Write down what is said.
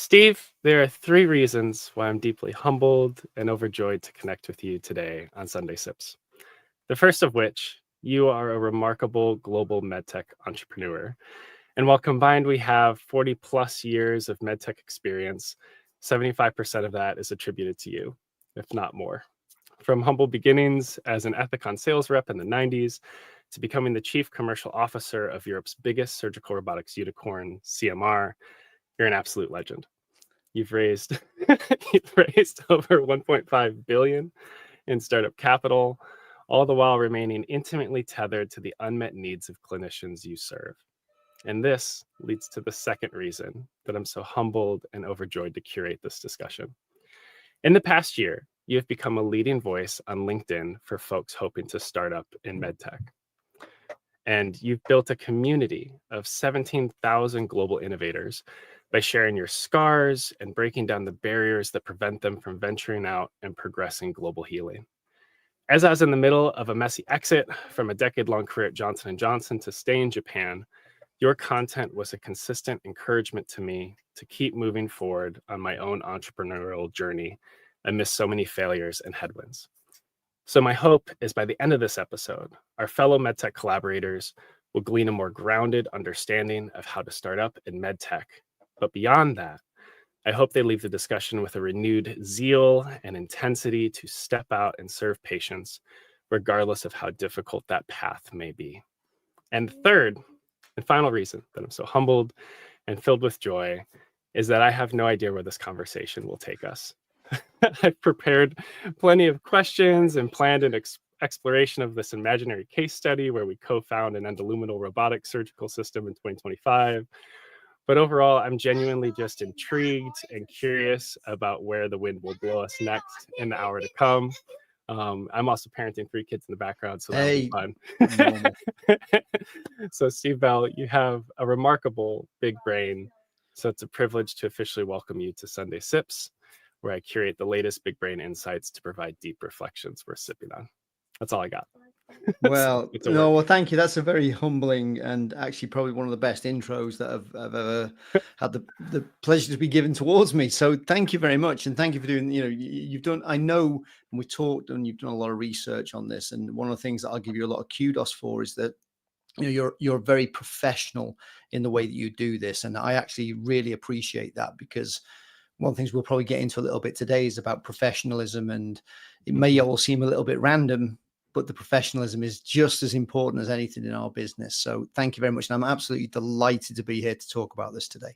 Steve, there are three reasons why I'm deeply humbled and overjoyed to connect with you today on Sunday Sips. The first of which, you are a remarkable global medtech entrepreneur. And while combined we have 40 plus years of medtech experience, 75% of that is attributed to you, if not more. From humble beginnings as an Ethicon sales rep in the 90s to becoming the chief commercial officer of Europe's biggest surgical robotics unicorn, CMR, you're an absolute legend. You've raised you've raised over 1.5 billion in startup capital, all the while remaining intimately tethered to the unmet needs of clinicians you serve. And this leads to the second reason that I'm so humbled and overjoyed to curate this discussion. In the past year, you have become a leading voice on LinkedIn for folks hoping to start up in medtech. And you've built a community of 17,000 global innovators by sharing your scars and breaking down the barriers that prevent them from venturing out and progressing global healing. As I was in the middle of a messy exit from a decade-long career at Johnson & Johnson to stay in Japan, your content was a consistent encouragement to me to keep moving forward on my own entrepreneurial journey amidst so many failures and headwinds. So my hope is by the end of this episode, our fellow medtech collaborators will glean a more grounded understanding of how to start up in medtech. But beyond that, I hope they leave the discussion with a renewed zeal and intensity to step out and serve patients, regardless of how difficult that path may be. And the third and final reason that I'm so humbled and filled with joy is that I have no idea where this conversation will take us. I've prepared plenty of questions and planned an exploration of this imaginary case study where we co-found an endoluminal robotic surgical system in 2025. But overall, I'm genuinely just intrigued and curious about where the wind will blow us next in the hour to come. I'm also parenting 3 kids in the background, so that'll be fun. So Steve Bell, you have a remarkable big brain. So it's a privilege to officially welcome you to Sunday Sips, where I curate the latest big brain insights to provide deep reflections worth sipping on. That's all I got. Well, thank you. That's a very humbling and actually probably one of the best intros that I've ever had the pleasure to be given towards me. So thank you very much. And thank you for doing, you've done, I know, and we talked and you've done a lot of research on this. And one of the things that I'll give you a lot of kudos for is that you're very professional in the way that you do this. And I actually really appreciate that, because one of the things we'll probably get into a little bit today is about professionalism, and it may all seem a little bit random, but the professionalism is just as important as anything in our business. So thank you very much. And I'm absolutely delighted to be here to talk about this today.